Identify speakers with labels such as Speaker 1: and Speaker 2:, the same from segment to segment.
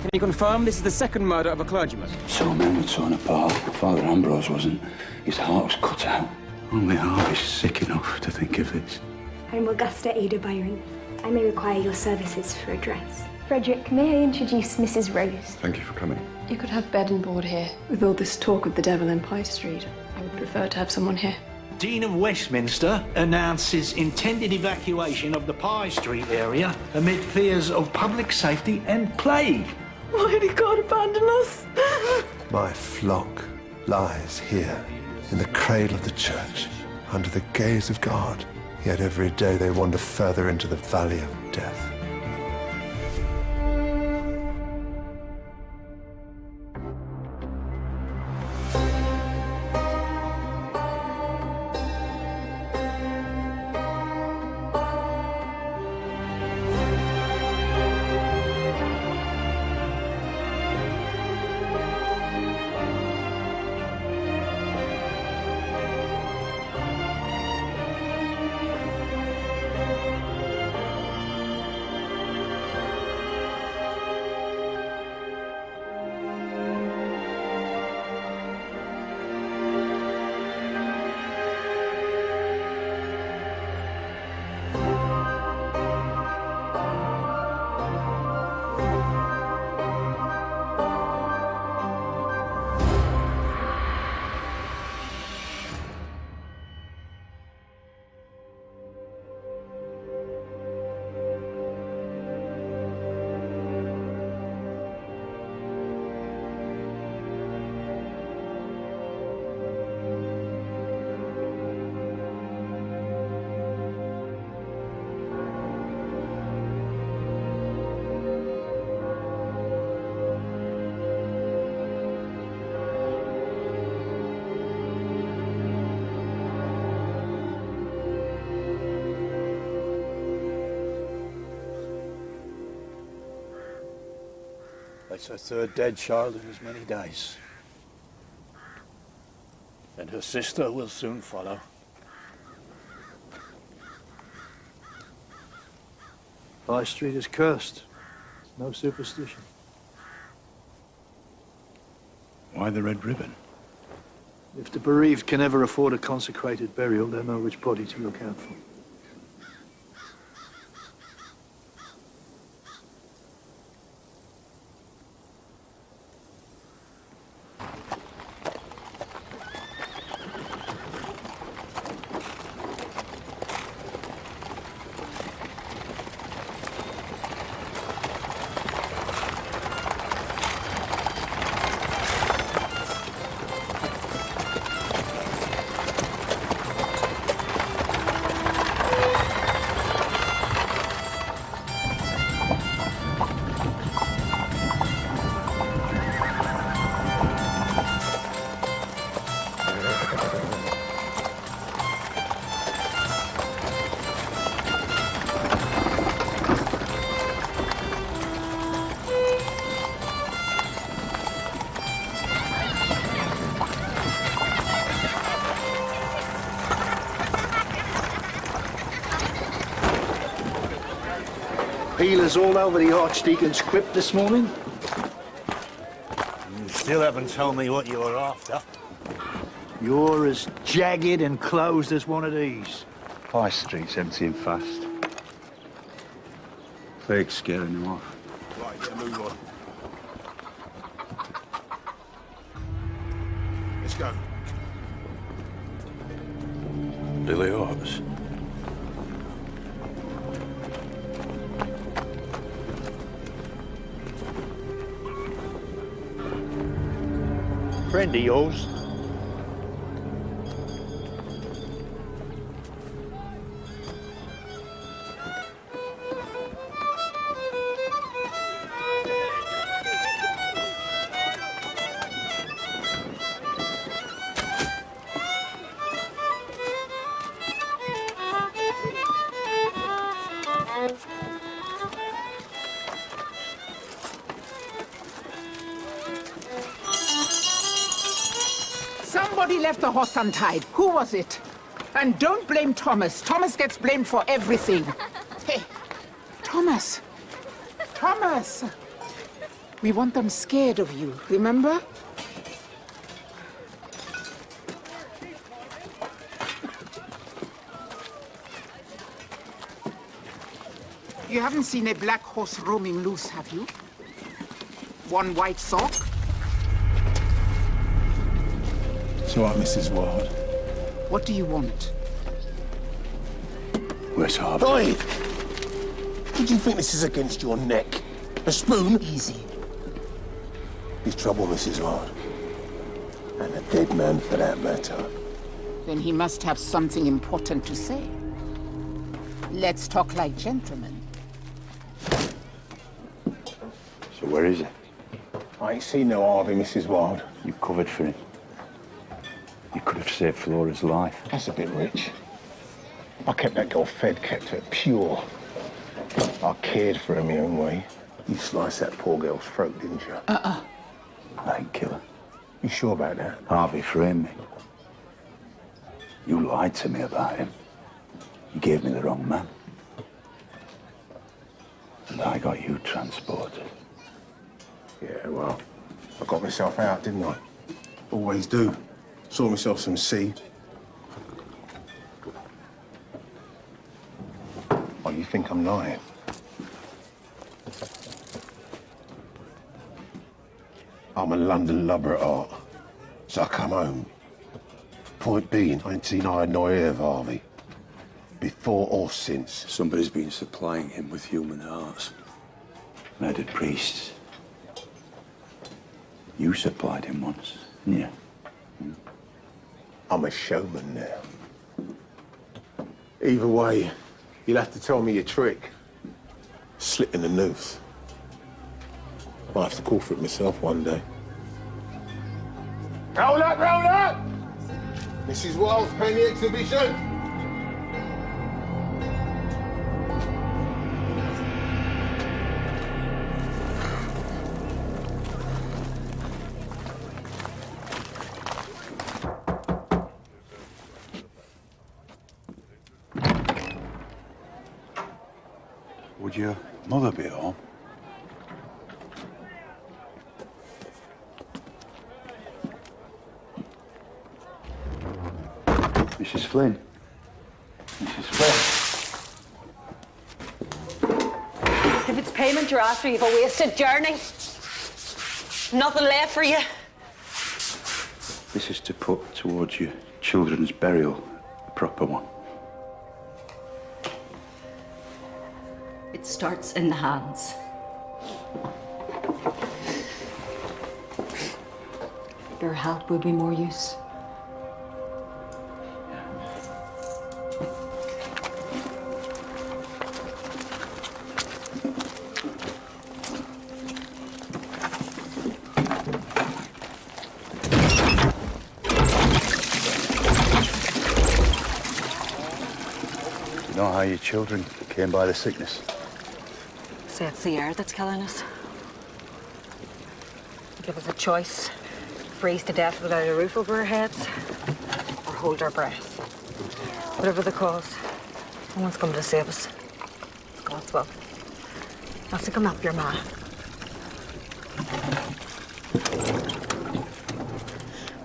Speaker 1: Can you confirm this is the second murder of a clergyman?
Speaker 2: Two men were torn apart. Father Ambrose wasn't. His heart was cut out. Only heart is sick enough to think of this.
Speaker 3: I'm Augusta Ada Byron. I may require your services for a dress. Frederick, may I introduce Mrs. Rose?
Speaker 4: Thank you for coming.
Speaker 5: You could have bed and board here. With all this talk of the devil in Pye Street, I would prefer to have someone here.
Speaker 6: Dean of Westminster announces intended evacuation of the Pye Street area amid fears of public safety and plague.
Speaker 5: Why did God abandon us?
Speaker 7: My flock lies here, in the cradle of the church, under the gaze of God. Yet every day they wander further into the valley of death.
Speaker 6: That's her third dead child in as many days. And her sister will soon follow. Pye Street is cursed. No superstition.
Speaker 4: Why the red ribbon?
Speaker 6: If the bereaved can ever afford a consecrated burial, they'll know which body to look out for. Peelers all over the Archdeacon's crypt this morning. You still haven't told me what you're after. You're as jagged and closed as one of these.
Speaker 2: Pye Street's emptying fast. Plague's scaring them off.
Speaker 4: Right, yeah, move on. Let's go.
Speaker 2: Billy Hawes.
Speaker 6: Friend of yours.
Speaker 8: Somebody left the horse untied. Who was it? And don't blame Thomas. Thomas gets blamed for everything. Hey, Thomas. Thomas. We want them scared of you, remember? You haven't seen a black horse roaming loose, have you? One white sock?
Speaker 4: It's all right, Mrs. Ward.
Speaker 8: What do you want?
Speaker 4: Where's Harvey?
Speaker 9: Oi! Did you think this is against your neck? A spoon?
Speaker 8: Easy.
Speaker 9: He's trouble, Mrs. Ward. And a dead man for that matter.
Speaker 8: Then he must have something important to say. Let's talk like gentlemen.
Speaker 2: So where is he?
Speaker 9: I ain't seen no Harvey, Mrs. Ward.
Speaker 2: You covered for him. You could have saved Flora's life.
Speaker 9: That's a bit rich. I kept that girl fed, kept her pure. I cared for her my own way. You sliced that poor girl's throat, didn't you?
Speaker 2: I didn't kill her.
Speaker 9: You sure about that?
Speaker 2: Harvey framed me. You lied to me about him. You gave me the wrong man. And I got you transported.
Speaker 9: Yeah, well, I got myself out, didn't I? Always do. Saw myself some sea. Oh, you think I'm lying? I'm a London lover at heart. So I come home. Point being, I ain't seen eye nor ear of Harvey. Before or since.
Speaker 2: Somebody's been supplying him with human hearts. Murdered priests. You supplied him once, didn't you?
Speaker 9: I'm a showman now. Either way, you'll have to tell me your trick. Slitting the noose. Might have to call for it myself one day. Roll up, roll up! Mrs. Wild's penny exhibition.
Speaker 2: Would your mother be at home? Mrs. Flynn? Mrs. Flynn?
Speaker 10: If it's payment you're after, you've a wasted journey. Nothing left for you.
Speaker 2: This is to put towards your children's burial, a proper one.
Speaker 10: It starts in the hands. Your help would be more use.
Speaker 2: You know how your children came by the sickness?
Speaker 10: Say it's the air that's killing us. Give us a choice. Freeze to death without a roof over our heads, or hold our breath. Whatever the cause, someone's coming to save us. It's God's will. Now to come up your ma.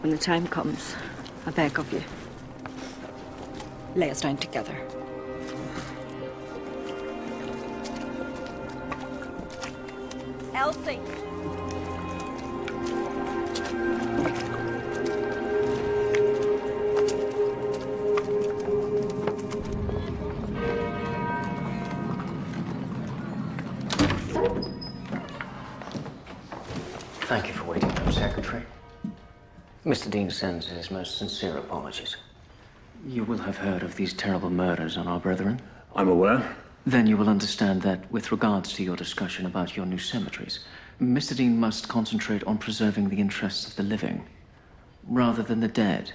Speaker 10: When the time comes, I beg of you, lay us down together. Elsie.
Speaker 11: Thank you for waiting, Madam Secretary. Mr. Dean sends his most sincere apologies. You will have heard of these terrible murders on our brethren?
Speaker 4: I'm aware.
Speaker 11: Then you will understand that with regards to your discussion about your new cemeteries, Mr. Dean must concentrate on preserving the interests of the living, rather than the dead.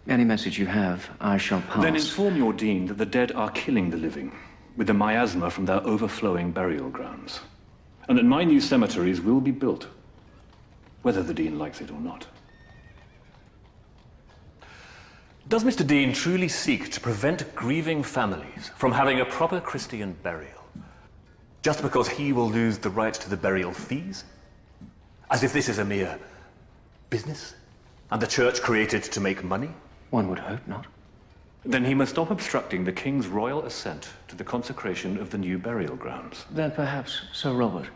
Speaker 11: Any message you have, I shall pass.
Speaker 12: Then inform your Dean that the dead are killing the living, with the miasma from their overflowing burial grounds, and that my new cemeteries will be built, whether the Dean likes it or not. Does Mr. Dean truly seek to prevent grieving families from having a proper Christian burial?
Speaker 13: Just because he will lose the right to the burial fees? As if this is a mere business? And the church created to make money?
Speaker 11: One would hope not.
Speaker 12: Then he must stop obstructing the king's royal assent to the consecration of the new burial grounds.
Speaker 11: Then perhaps, Sir Robert,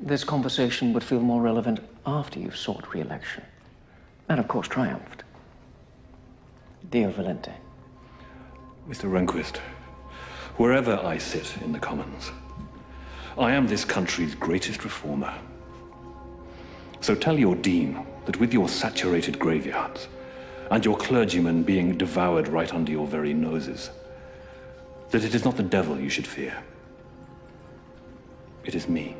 Speaker 11: this conversation would feel more relevant after you've sought re-election. And of course triumphed. Dio Valente.
Speaker 12: Mr. Rehnquist, wherever I sit in the Commons, I am this country's greatest reformer. So tell your dean that with your saturated graveyards and your clergymen being devoured right under your very noses, that it is not the devil you should fear. It is me.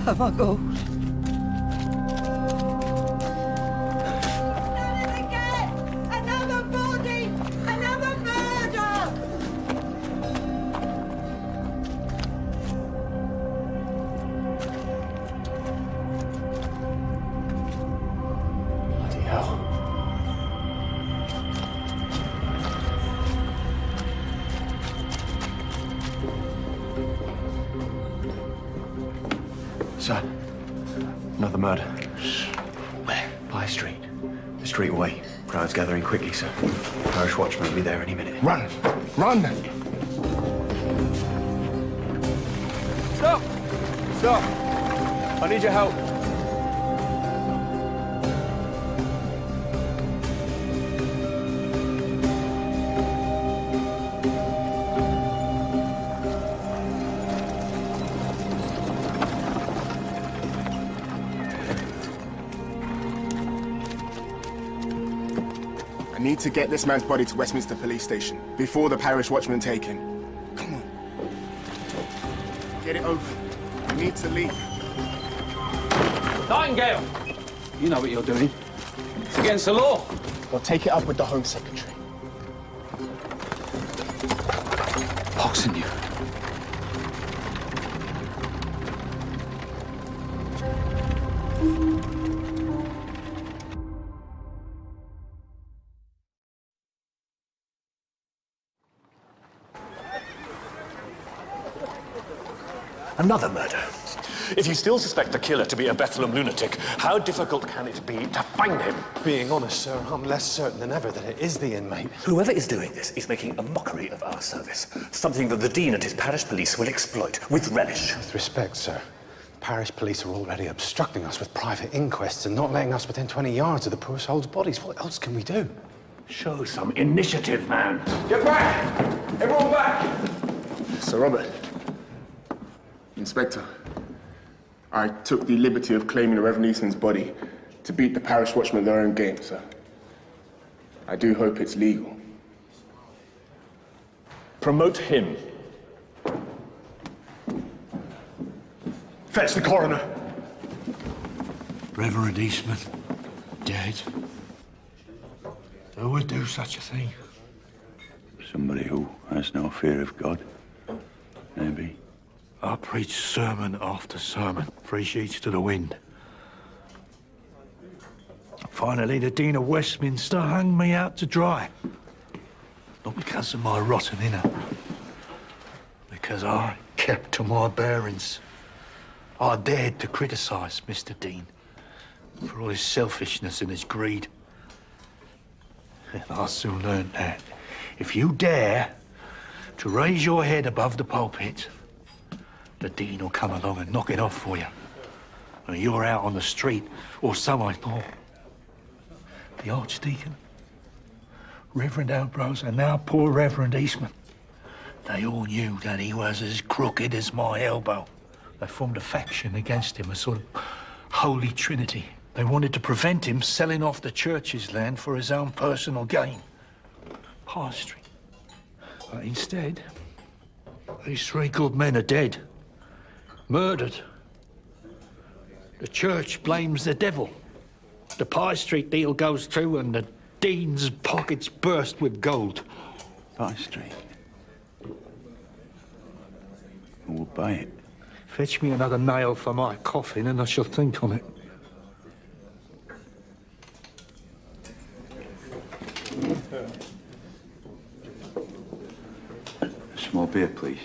Speaker 14: Have I go?
Speaker 15: Another body! Another murder!
Speaker 13: Bloody hell. Sir, another murder. Where? Pye Street. The street away. Crowds gathering quickly, sir. Parish watchman will be there any minute.
Speaker 9: Run! Run!
Speaker 1: Stop! Stop! I need your help.
Speaker 16: I need to get this man's body to Westminster Police Station before the parish watchman take him. Come on. Get it open. We need to leave.
Speaker 1: Nightingale! You know what you're doing. It's against the law.
Speaker 16: Well, take it up with the Home Secretary.
Speaker 1: Boxing you.
Speaker 13: Another murder. If you still suspect the killer to be a Bethlehem lunatic, how difficult can it be to find him?
Speaker 7: Being honest, sir, I'm less certain than ever that it is the inmate.
Speaker 13: Whoever is doing this is making a mockery of our service, something that the Dean and his parish police will exploit with relish.
Speaker 7: With respect, sir, parish police are already obstructing us with private inquests and not letting us within 20 yards of the poor souls' bodies. What else can we do?
Speaker 12: Show some initiative, man.
Speaker 16: Get back! Everyone back! Sir Robert. Inspector. I took the liberty of claiming the Reverend Eastman's body to beat the parish watchman their own game, sir. I do hope it's legal.
Speaker 13: Promote him. Fetch the coroner.
Speaker 6: Reverend Eastman, dead. Who would do such a thing?
Speaker 2: Somebody who has no fear of God, maybe.
Speaker 6: I preached sermon after sermon, 3 sheets to the wind. Finally, the Dean of Westminster hung me out to dry. Not because of my rotten inner, because I kept to my bearings. I dared to criticise Mr. Dean for all his selfishness and his greed. And I soon learned that if you dare to raise your head above the pulpit, the Dean will come along and knock it off for you. And you're out on the street, or so I thought. The Archdeacon, Reverend Ambrose, and now poor Reverend Eastman. They all knew that he was as crooked as my elbow. They formed a faction against him, a sort of holy trinity. They wanted to prevent him selling off the church's land for his own personal gain. Pye Street. But instead, These 3 good men are dead. Murdered. The church blames the devil. The Pie Street deal goes through and the Dean's pockets burst with gold.
Speaker 2: Pie Street? Who will buy it?
Speaker 6: Fetch me another nail for my coffin and I shall think on it.
Speaker 2: A small beer, please.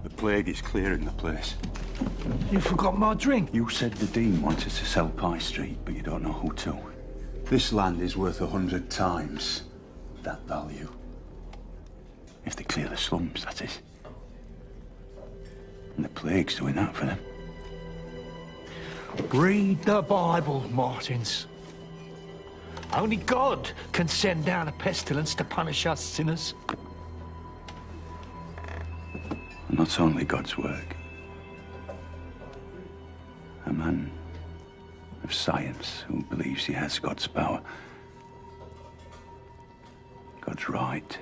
Speaker 2: The plague is clearing the place.
Speaker 6: You forgot my drink.
Speaker 2: You said the Dean wanted to sell Pie Street, but you don't know who to. This land is worth 100 times that value. If they clear the slums, that is. And the plague's doing that for them.
Speaker 6: Read the Bible, Martins. Only God can send down a pestilence to punish us sinners.
Speaker 2: Not only God's work. A man of science who believes he has God's power. God's right.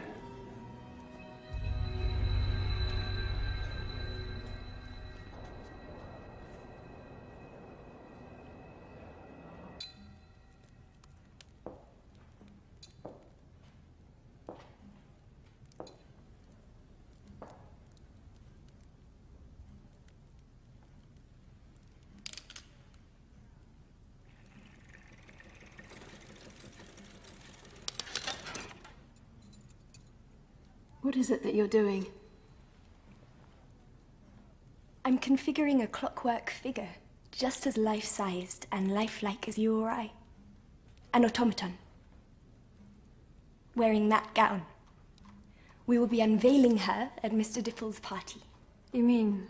Speaker 5: What is it that you're doing?
Speaker 3: I'm configuring a clockwork figure, just as life-sized and lifelike as you or I. An automaton. Wearing that gown. We will be unveiling her at Mr. Diffle's party.
Speaker 5: You mean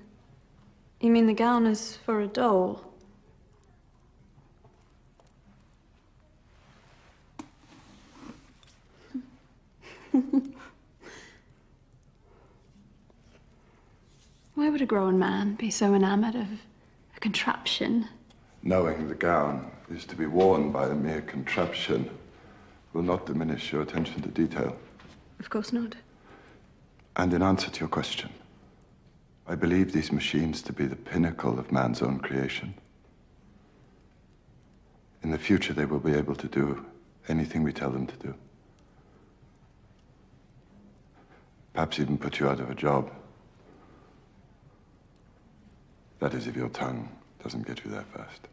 Speaker 5: the gown is for a doll? Why would a grown man be so enamored of a contraption?
Speaker 14: Knowing the gown is to be worn by a mere contraption will not diminish your attention to detail.
Speaker 5: Of course not.
Speaker 14: And in answer to your question, I believe these machines to be the pinnacle of man's own creation. In the future, they will be able to do anything we tell them to do. Perhaps even put you out of a job. That is, if your tongue doesn't get you there first.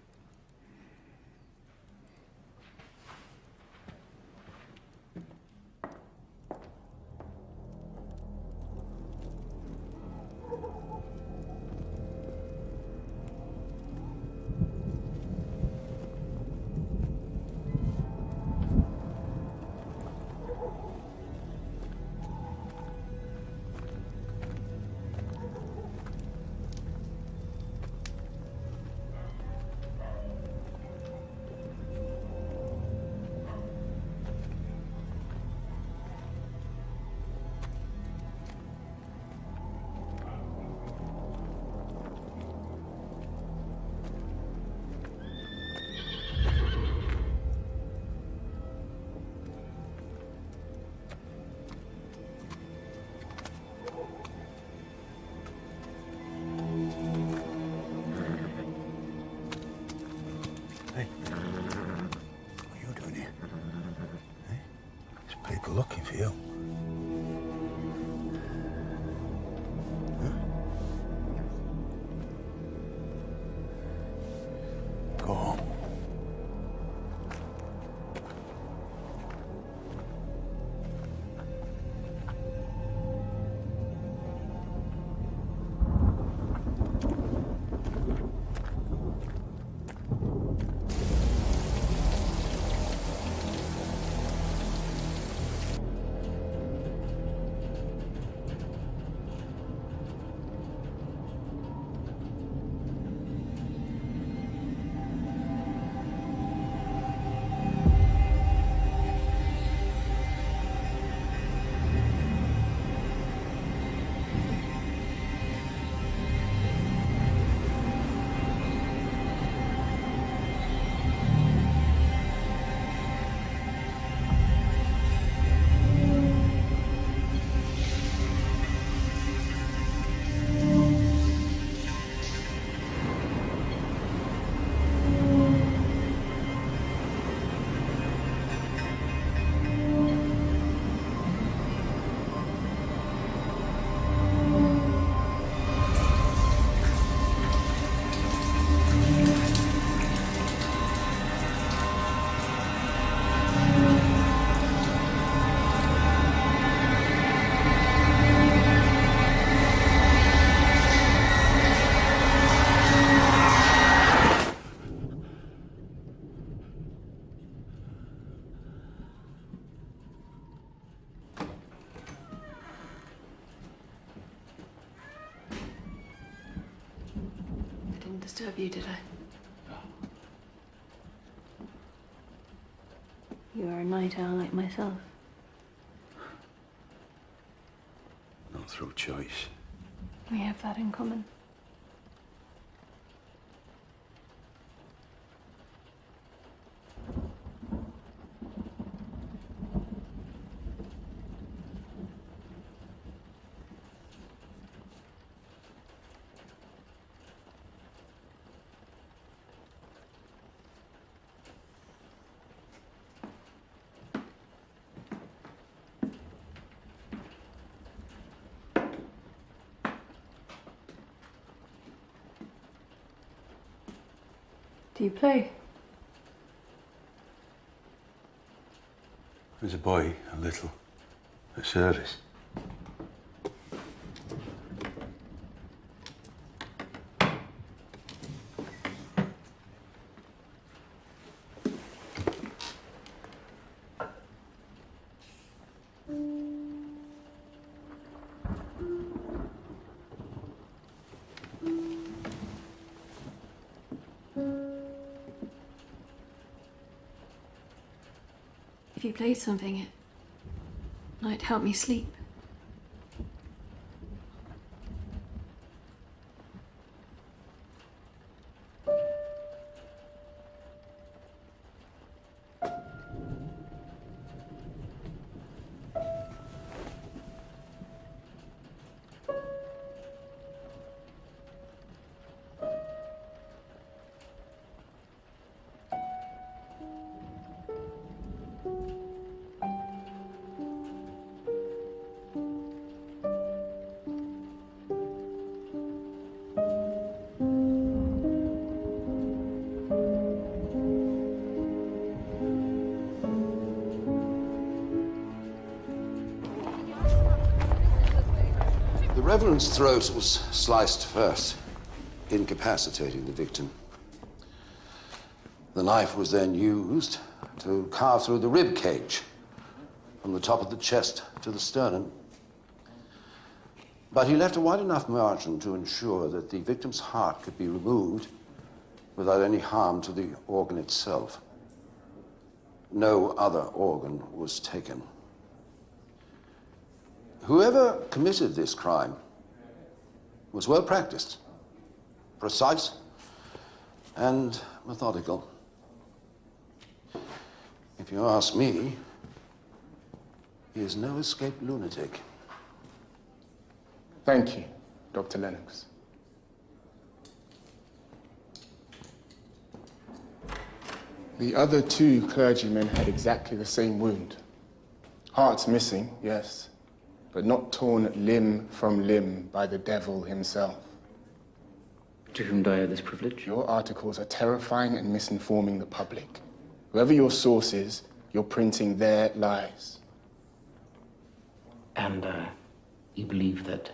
Speaker 2: People looking for you. Go home.
Speaker 5: disturb you, did I? You are a night owl like myself.
Speaker 2: Not through choice.
Speaker 5: We have that in common. Do you play?
Speaker 2: As a boy, a little. At service.
Speaker 5: If you played something, it might help me sleep.
Speaker 9: The Reverend's throat was sliced first, incapacitating the victim. The knife was then used to carve through the rib cage from the top of the chest to the sternum. But he left a wide enough margin to ensure that the victim's heart could be removed without any harm to the organ itself. No other organ was taken. Whoever committed this crime was well practiced, precise, and methodical. If you ask me, he is no escaped lunatic.
Speaker 16: Thank you, Dr. Lennox. The other two clergymen had exactly the same wound. Hearts missing, yes, but not torn limb from limb by the devil himself.
Speaker 11: To whom do I owe this privilege?
Speaker 16: Your articles are terrifying and misinforming the public. Whoever your source is, you're printing their lies.
Speaker 17: And you believe that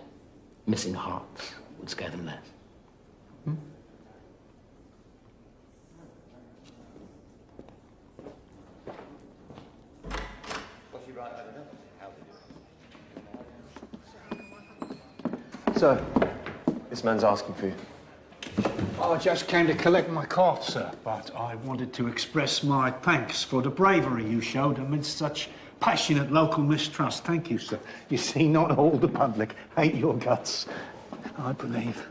Speaker 17: missing hearts would scare them less?
Speaker 13: Sir, this man's asking for you.
Speaker 6: I just came to collect my cart, sir, but I wanted to express my thanks for the bravery you showed amidst such passionate local mistrust. Thank you, sir. You see, not all the public hate your guts. I believe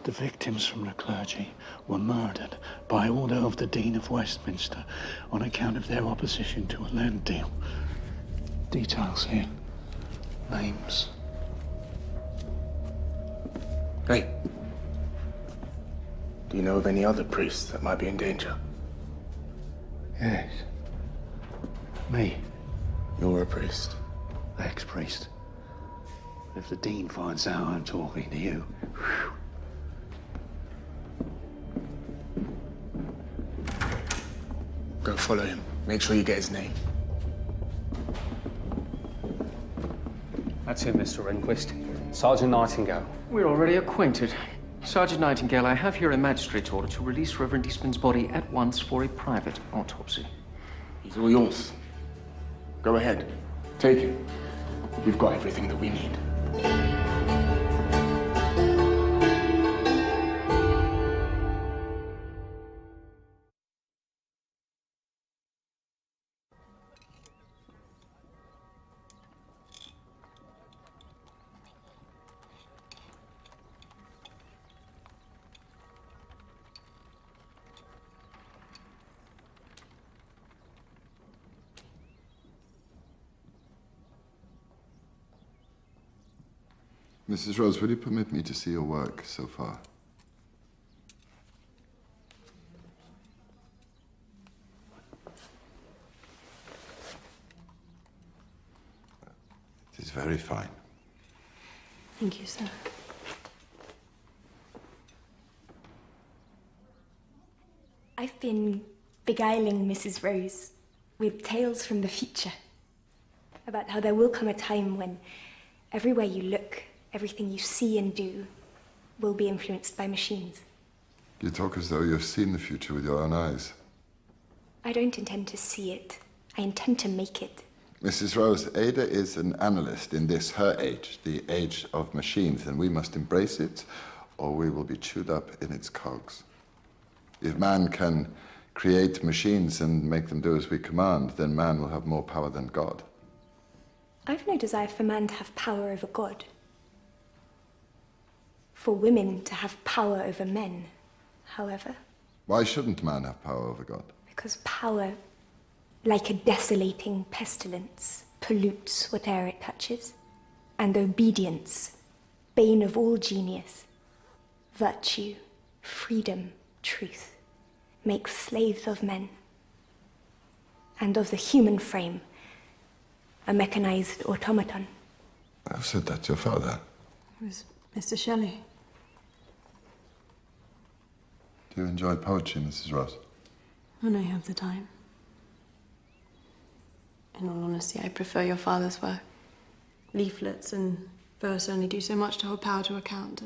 Speaker 6: the victims from the clergy were murdered by order of the Dean of Westminster on account of their opposition to a land deal. Details here. Names.
Speaker 16: Hey. Do you know of any other priests that might be in danger?
Speaker 6: Yes. Me.
Speaker 16: You're a priest.
Speaker 6: Ex-priest. If the Dean finds out I'm talking to you...
Speaker 16: Go follow him. Make sure you get his name.
Speaker 18: That's him, Mr. Rehnquist. Sergeant Nightingale.
Speaker 11: We're already acquainted. Sergeant Nightingale, I have here a magistrate's order to release Reverend Eastman's body at once for a private autopsy.
Speaker 16: He's all yours. Go ahead. Take him. We've got everything that we need.
Speaker 14: Mrs. Rose, will you permit me to see your work so far? It is very fine.
Speaker 5: Thank you, sir.
Speaker 3: I've been beguiling Mrs. Rose with tales from the future about how there will come a time when everywhere you look, everything you see and do will be influenced by machines.
Speaker 14: You talk as though you've seen the future with your own eyes.
Speaker 3: I don't intend to see it. I intend to make it.
Speaker 14: Mrs. Rose, Ada is an analyst in this, her age, the age of machines, and we must embrace it, or we will be chewed up in its cogs. If man can create machines and make them do as we command, then man will have more power than God.
Speaker 3: I've no desire for man to have power over God. For women to have power over men, however.
Speaker 14: Why shouldn't man have power over God?
Speaker 3: Because power, like a desolating pestilence, pollutes whate'er it touches. And obedience, bane of all genius, virtue, freedom, truth, makes slaves of men. And of the human frame, a mechanized automaton.
Speaker 14: Who said that to your father?
Speaker 5: It was Mr. Shelley.
Speaker 14: Do you enjoy poetry, Mrs. Ross?
Speaker 5: When I have the time. In all honesty, I prefer your father's work. Leaflets and verse only do so much to hold power to account.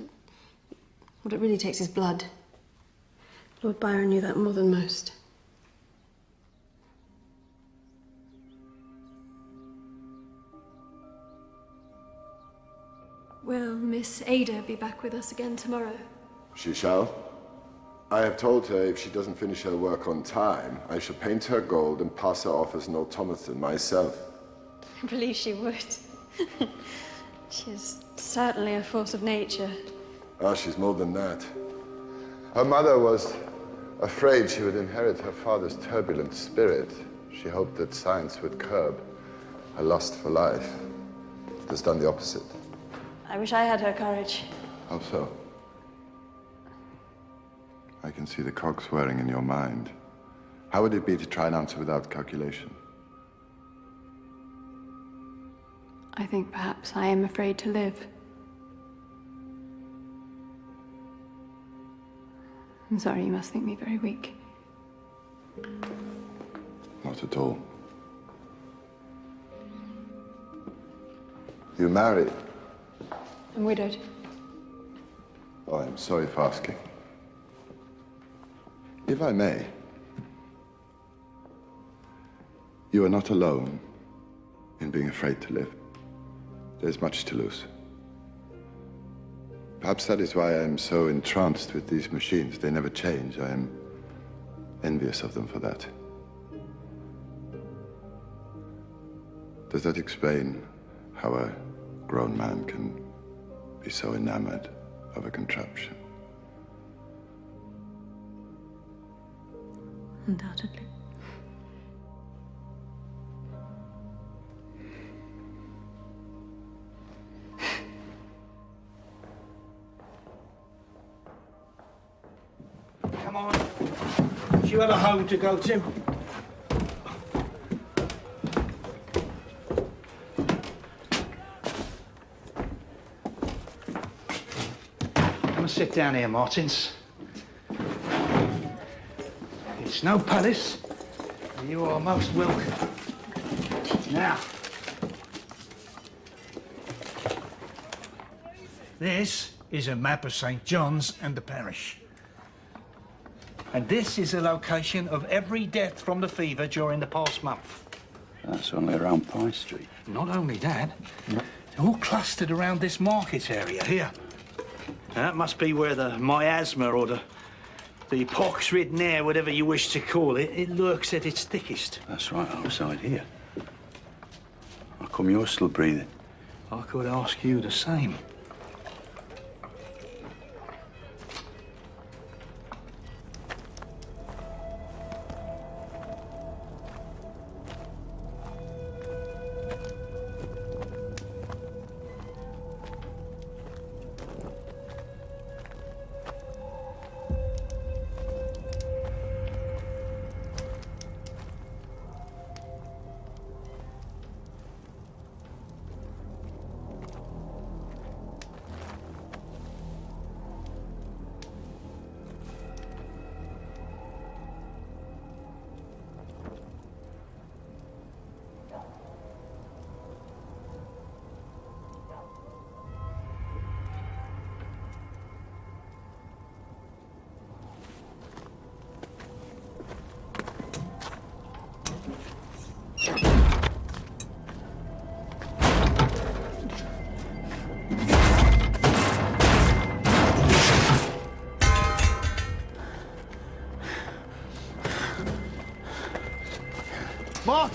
Speaker 5: What it really takes is blood. Lord Byron knew that more than most.
Speaker 19: Will Miss Ada be back with us again tomorrow?
Speaker 14: She shall. I have told her if she doesn't finish her work on time, I shall paint her gold and pass her off as an automaton myself.
Speaker 5: I believe she would. She is certainly a force of nature.
Speaker 14: Ah, she's more than that. Her mother was afraid she would inherit her father's turbulent spirit. She hoped that science would curb her lust for life. It has done the opposite.
Speaker 5: I wish I had her courage.
Speaker 14: How so? I can see the cogs whirring in your mind. How would it be to try and answer without calculation?
Speaker 5: I think perhaps I am afraid to live. I'm sorry, you must think me very weak.
Speaker 14: Not at all. You married?
Speaker 5: I'm widowed.
Speaker 14: Oh, I'm sorry for asking. If I may, you are not alone in being afraid to live. There's much to lose. Perhaps that is why I am so entranced with these machines. They never change. I am envious of them for that. Does that explain how a grown man can be so enamored of a contraption?
Speaker 5: Undoubtedly.
Speaker 6: Come on. Do you have a home to go to? Come and sit down here, Martins. It's no palace. You are most welcome. Now, this is a map of St. John's and the parish. And this is a location of every death from the fever during the past month.
Speaker 2: That's only around Pie Street.
Speaker 6: Not only that, they're all clustered around this market area here. That must be where the miasma or the pox-ridden air, whatever you wish to call it, it lurks at its thickest.
Speaker 2: That's right, outside here. How come you're still breathing?
Speaker 6: I could ask you the same.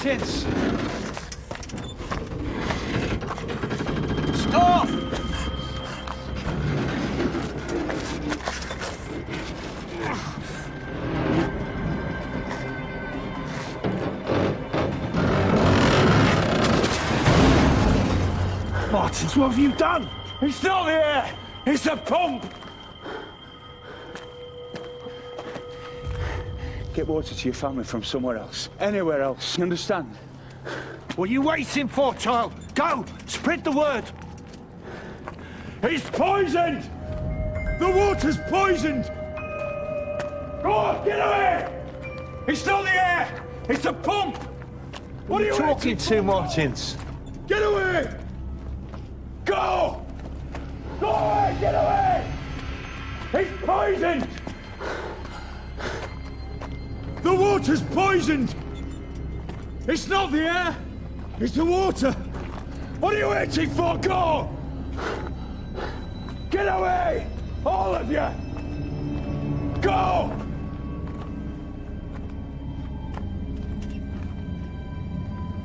Speaker 6: Martins! Stop! Martins, what have you done? It's not the air! It's the pump!
Speaker 2: Get water to your family from somewhere else. Anywhere else, you understand?
Speaker 6: What are you waiting for, child? Go! Spread the word! He's poisoned! The water's poisoned! Go on, get away! It's not the air! It's the pump! What are you talking to, Martins? Get away! Go! Go away! Get away! He's poisoned! The water's poisoned! It's not the air! It's the water! What are you waiting for? Go! Get away! All of you! Go!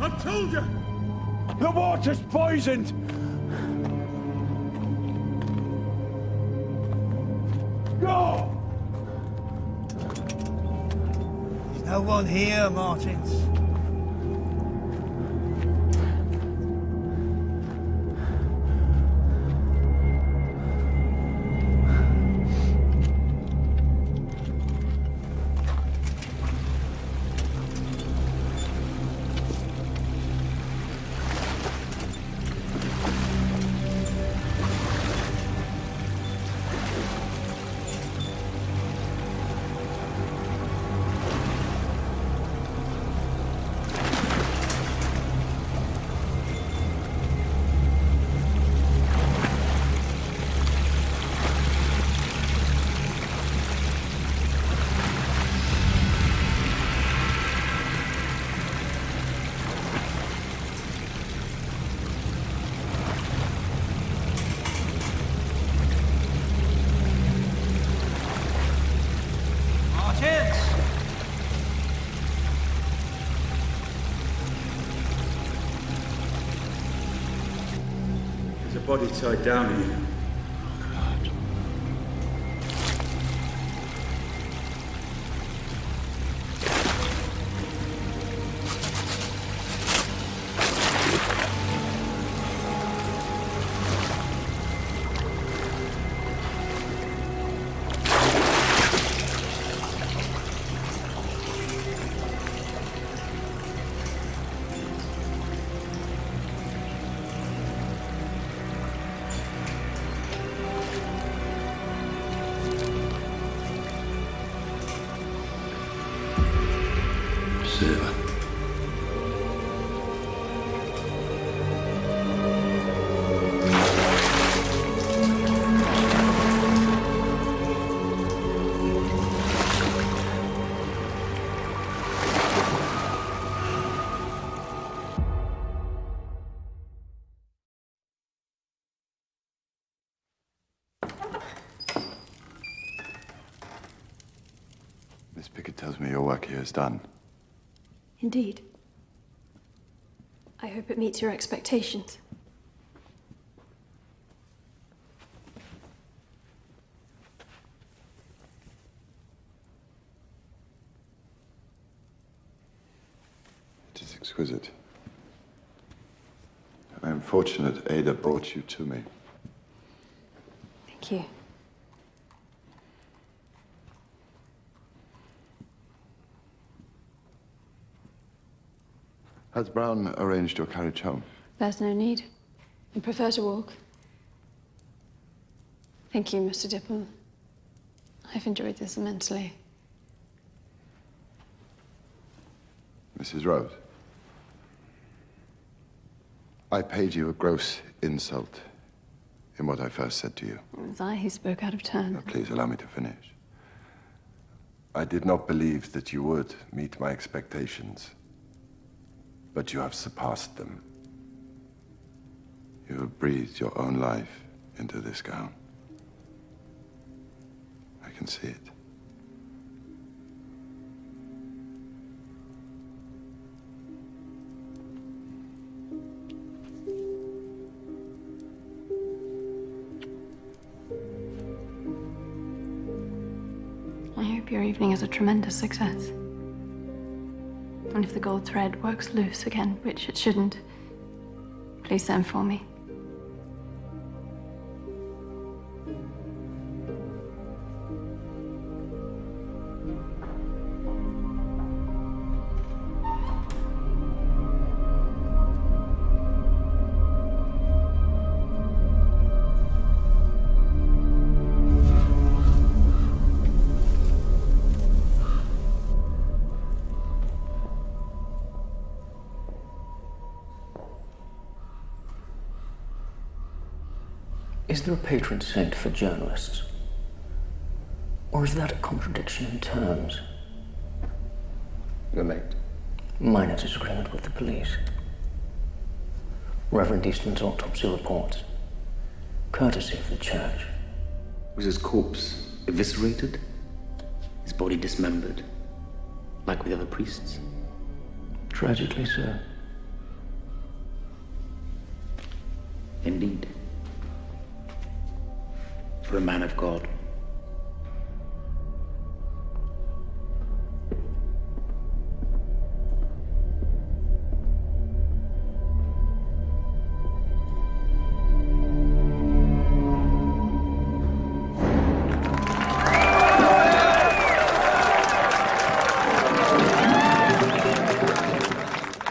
Speaker 6: I told you! The water's poisoned! Go! There's no one here, Martins.
Speaker 2: Body tied down here.
Speaker 14: Miss Pickett tells me your work here is done.
Speaker 19: Indeed. I hope it meets your expectations.
Speaker 14: It is exquisite. I am fortunate Ada brought you to me.
Speaker 19: Thank you.
Speaker 14: Has Brown arranged your carriage home?
Speaker 5: There's no need. I prefer to walk. Thank you, Mr. Dipple. I've enjoyed this immensely.
Speaker 14: Mrs. Rose, I paid you a gross insult in what I first said to you.
Speaker 5: It was I who spoke out of turn.
Speaker 14: Now, please allow me to finish. I did not believe that you would meet my expectations, but you have surpassed them. You have breathed your own life into this gown. I can see it.
Speaker 19: your evening is a tremendous success. And if the gold thread works loose again, which it shouldn't, please send for me.
Speaker 17: Is there a patron saint for journalists? Or is that a contradiction in terms?
Speaker 16: Your mate.
Speaker 17: Minor disagreement with the police. Reverend Eastman's autopsy report. Courtesy of the church. Was his corpse eviscerated? His body dismembered? Like with other priests?
Speaker 11: Tragically so.
Speaker 17: Indeed. For a man of God.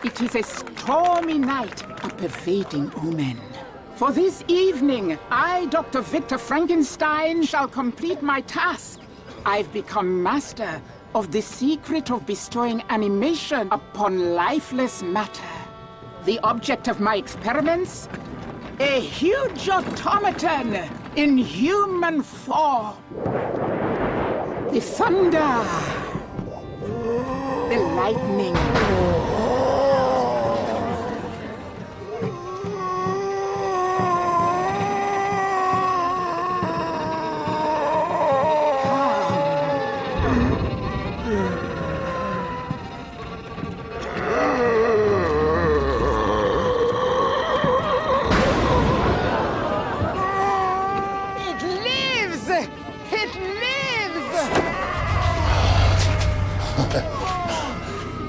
Speaker 8: It is a stormy night, a pervading omen. For this evening, I, Dr. Victor Frankenstein, shall complete my task. I've become master of the secret of bestowing animation upon lifeless matter. The object of my experiments? A huge automaton in human form. The thunder. The lightning.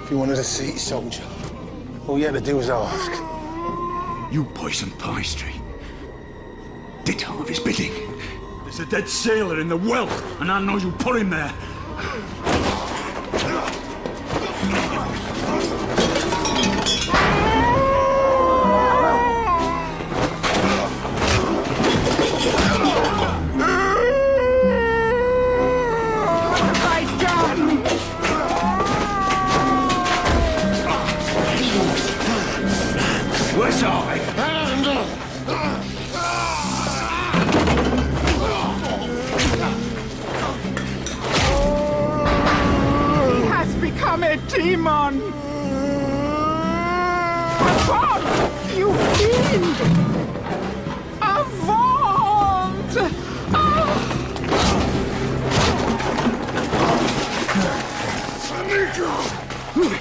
Speaker 7: If you wanted a seat, soldier, all you had to do was ask.
Speaker 2: You poisoned Pie Street. Did all of his bidding. There's a dead sailor in the well, and I know you put him there.
Speaker 8: Demon! Avaunt, you fiend! Avaunt!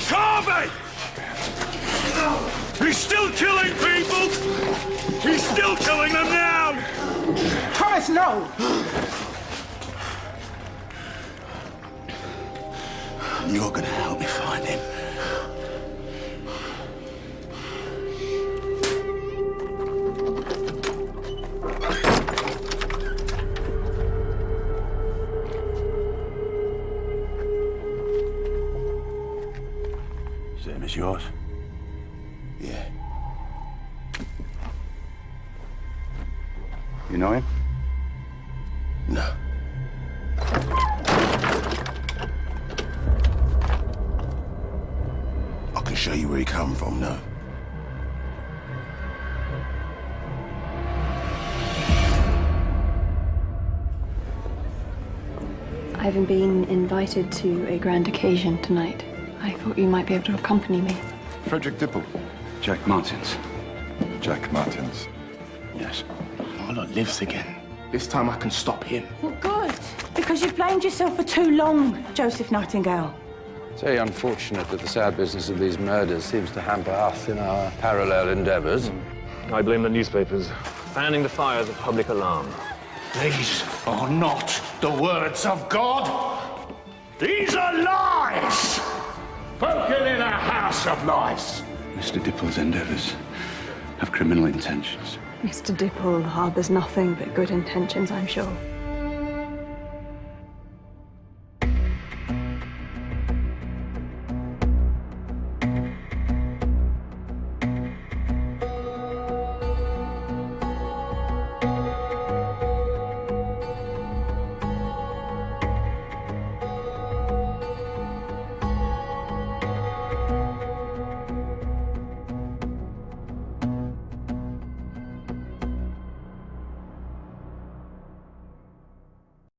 Speaker 2: Harvey! He's still killing people! He's still killing them now!
Speaker 8: Thomas, no!
Speaker 2: You're gonna help me find him. Same as yours?
Speaker 9: Yeah.
Speaker 2: You know him?
Speaker 9: No. I can show you where he come from, no.
Speaker 19: I haven't been invited to a grand occasion tonight. I thought you might be able to accompany me.
Speaker 14: Frederick Dipple.
Speaker 2: Jack Martins.
Speaker 14: Jack Martins.
Speaker 2: Yes.
Speaker 16: Marlowe lives again. This time I can stop him.
Speaker 20: Well, good. Because you've blamed yourself for too long, Joseph Nightingale.
Speaker 9: It's very unfortunate that the sad business of these murders seems to hamper us in our parallel endeavors.
Speaker 13: I blame the newspapers, fanning the fires of public alarm.
Speaker 6: These are not the words of God. These are lies! Spoken in a house of lies!
Speaker 2: Mr. Dipple's endeavours have criminal intentions.
Speaker 5: Mr. Dipple harbours nothing but good intentions, I'm sure.